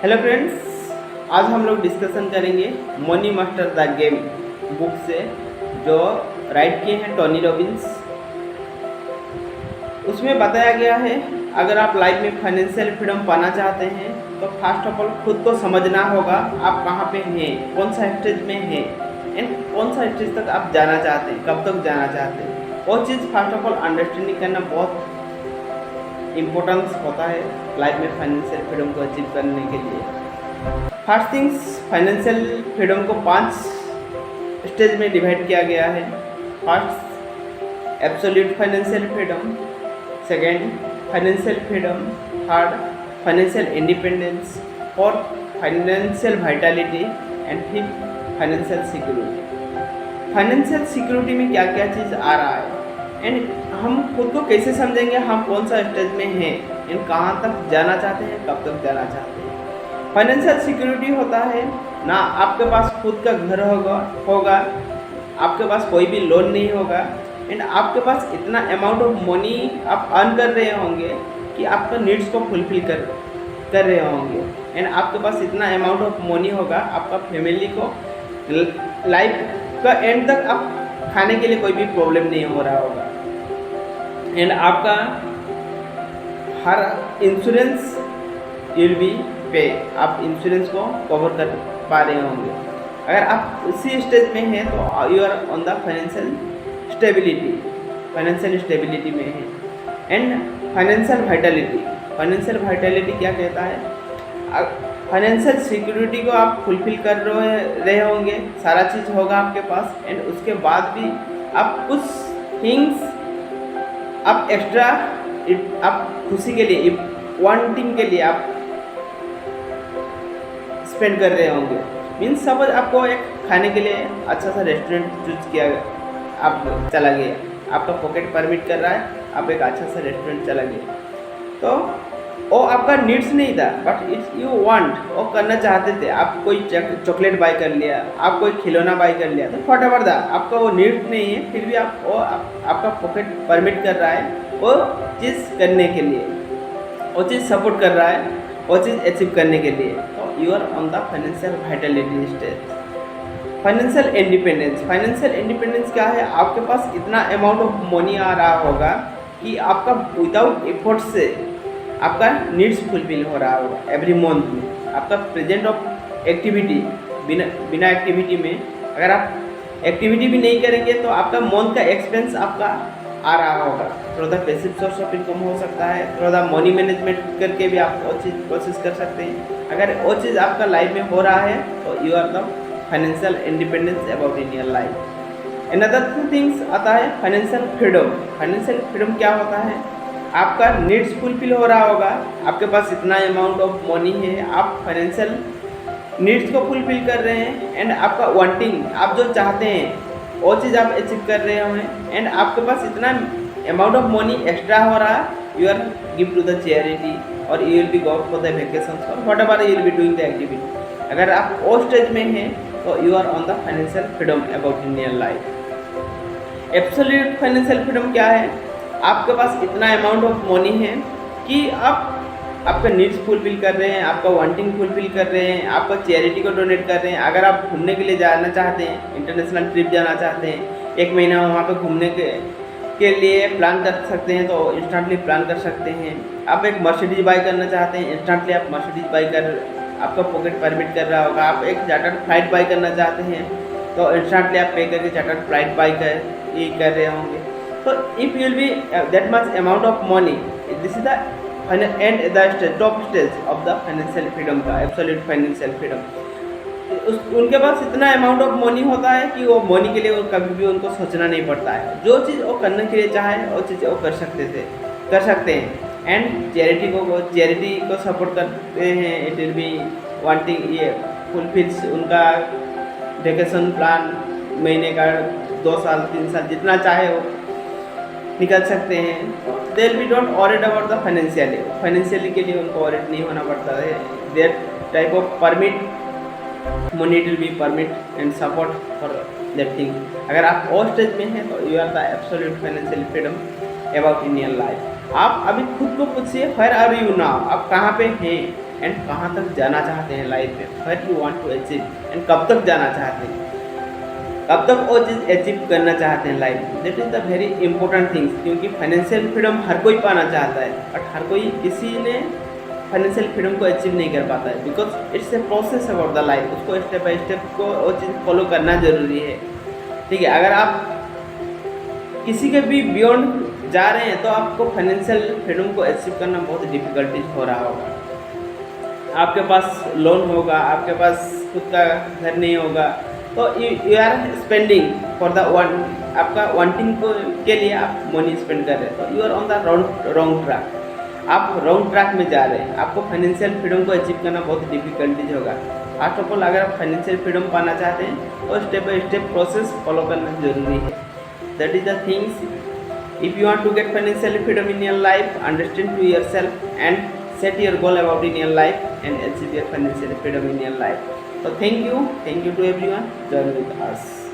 Hello friends, आज हम लोग डिस्कशन करेंगे money master the game book से, जो राइट किए हैं टोनी रॉबिन्स। उसमें बताया गया है अगर आप लाइफ में फाइनेंशियल फ्रीडम पाना चाहते हैं तो फर्स्ट ऑफ ऑल खुद को समझना होगा आप कहाँ पे हैं, कौन सा स्टेज में हैं एंड कौन सा स्टेज तक आप जाना चाहते हैं, कब तक जाना चाहते हैं। वो चीज़ फर्स्ट ऑफ ऑल अंडरस्टैंडिंग करना बहुत इम्पोर्टेंस होता है लाइफ में फाइनेंशियल फ्रीडम को अचीव करने के लिए। फर्स्ट थिंग्स, फाइनेंशियल फ्रीडम को 5 स्टेज में डिवाइड किया गया है। First, absolute financial freedom. Second, financial freedom. Third, financial independence. Fourth, financial Vitality and fifth, financial security. Financial security में क्या क्या चीज़ आ रहा है एंड हम खुद को कैसे समझेंगे हम कौन सा स्टेज में हैं एंड कहाँ तक जाना चाहते हैं, कब तक जाना चाहते हैं। फाइनेंशियल सिक्योरिटी होता है ना आपके पास खुद का घर होगा, आपके पास कोई भी लोन नहीं होगा एंड आपके पास इतना अमाउंट ऑफ मनी आप अर्न कर रहे होंगे कि आपका नीड्स को फुलफिल कर रहे होंगे एंड आपके पास इतना अमाउंट ऑफ मनी होगा आपका फैमिली को लाइफ का एंड तक आप खाने के लिए कोई भी प्रॉब्लम नहीं हो रहा होगा एंड आपका हर इंश्योरेंस विल बी पे, आप इंश्योरेंस को कवर कर पा रहे होंगे। अगर आप उसी स्टेज में हैं तो you are on the financial stability में है। एंड फाइनेंशियल वाइटलिटी क्या कहता है, फाइनेंशियल सिक्योरिटी को आप फुलफिल कर रहे होंगे, सारा चीज़ होगा आपके पास एंड उसके बाद भी आप कुछ थिंग्स आप एक्स्ट्रा आप खुशी के लिए, वांटिंग के लिए आप स्पेंड कर रहे होंगे। मीन्स सपोज आपको एक खाने के लिए अच्छा सा रेस्टोरेंट चूज किया, आप चला गया, आपका पॉकेट परमिट कर रहा है, आप एक अच्छा सा रेस्टोरेंट चला गया, तो वो आपका नीड्स नहीं था बट इट्स यू वांट, वो करना चाहते थे। आप कोई चॉकलेट बाय कर लिया, आप कोई खिलौना बाय कर लिया, तो व्हाटएवर दा आपका वो नीड्स नहीं है, फिर भी आपका पॉकेट परमिट कर रहा है वो चीज़ करने के लिए, वो चीज़ सपोर्ट कर रहा है वो चीज़ अचीव करने के लिए। तो you are on the financial vitality stage. Financial independence क्या है, आपके पास इतना अमाउंट ऑफ मनी आ रहा होगा कि आपका विदाउट एफर्ट से आपका नीड्स फुलफिल हो रहा होगा एवरी मंथ में। आपका प्रेजेंट ऑफ एक्टिविटी, बिना एक्टिविटी में अगर आप एक्टिविटी भी नहीं करेंगे तो आपका मंथ का एक्सपेंस आपका आ रहा होगा। थोड़ा सा पैसिव सोर्स ऑफ इनकम हो सकता है, थोड़ा सा मनी मैनेजमेंट करके भी आप वो चीज़ कोशिश कर सकते हैं। अगर वो चीज़ आपका लाइफ में हो रहा है तो you are the financial independence about in your life. Another things आता है फाइनेंशियल फ्रीडम क्या होता है, आपका नीड्स फुलफिल हो रहा होगा, आपके पास इतना अमाउंट ऑफ मनी है, आप फाइनेंशियल नीड्स को फुलफिल कर रहे हैं एंड आपका वांटिंग, आप जो चाहते हैं वो चीज़ आप अचीव कर रहे हैं एंड आपके पास इतना अमाउंट ऑफ मनी एक्स्ट्रा हो रहा है, you are give to the charity और you will be go for the vacations और whatever you will be doing the activity. अगर आप वो स्टेज में हैं तो you are on the financial freedom about in your life. Absolute financial freedom क्या है, आपके पास इतना अमाउंट ऑफ मनी है कि आप आपका नीड्स फुलफिल कर रहे हैं, आपका वांटिंग फुलफिल कर रहे हैं, आपका चैरिटी को डोनेट कर रहे हैं। अगर आप घूमने के लिए जाना चाहते हैं, इंटरनेशनल ट्रिप जाना चाहते हैं, 1 महीना वहाँ पे घूमने के लिए प्लान कर सकते हैं तो इंस्टेंटली प्लान कर सकते हैं। आप एक मर्सिडीज बाई करना चाहते हैं, इंस्टेंटली आप मर्सिडीज बाई कर, आपका पॉकेट परमिट कर रहा होगा। आप एक चार्टर्ड फ्लाइट बाई करना चाहते हैं तो इंस्टेंटली आप पे करके चार्टर्ड फ्लाइट बाई कर रहे होंगे। So if you will be that much amount of money, this is the top stage of the financial freedom का, absolute financial freedom। उनके पास इतना अमाउंट ऑफ मनी होता है कि वो मनी के लिए वो कभी भी उनको सोचना नहीं पड़ता है, जो चीज़ वो करने के लिए चाहे वो चीज़ वो कर सकते हैं एंड चैरिटी को सपोर्ट करते हैं। इट विल बी वांटिंग, ये फुलफिल्स उनका वेकेशन प्लान, महीने का 2 साल 3 साल जितना चाहे वो निकल सकते हैं। They will be don't worried about the financially के लिए उनको वरीड नहीं होना पड़ता है। Their type of permit money will be permit and support for that thing. अगर आप वो स्टेज में हैं तो you are the absolute financial freedom about in your life. आप अभी खुद को पूछिए, वेयर आर यू नाउ, आप कहाँ पे हैं। एंड कहाँ तक जाना चाहते हैं लाइफ में, what you want to achieve and कब तक जाना चाहते हैं, कब तक वो चीज़ अचीव करना चाहते हैं लाइफ में। That is the very important things, क्योंकि फाइनेंशियल फ्रीडम हर कोई पाना चाहता है, बट हर कोई किसी ने फाइनेंशियल फ्रीडम को अचीव नहीं कर पाता है, because it's a process about the life. उसको स्टेप बाय स्टेप को वो चीज़ फॉलो करना जरूरी है। ठीक है, अगर आप किसी के भी बियॉन्ड जा रहे हैं तो आपको फाइनेंशियल फ्रीडम को अचीव करना बहुत डिफिकल्टीज हो रहा होगा। आपके पास लोन होगा, आपके पास खुद का घर नहीं होगा, तो you are spending for the one, आपका वांटिंग को के लिए आप मनी स्पेंड कर रहे हैं, तो you are on the wrong track. आप रॉन्ग ट्रैक में जा रहे हैं। आपको फाइनेंशियल फ्रीडम को अचीव करना बहुत डिफिकल्टीज होगा। फर्स्ट ऑफ ऑल, अगर आप फाइनेंशियल फ्रीडम पाना चाहते हैं तो step by step process follow करना जरूरी है। That is the things. If you want to get financial freedom in your life, understand to yourself and set your goal about in your life and achieve your financial freedom in your life. So thank you to everyone join with us.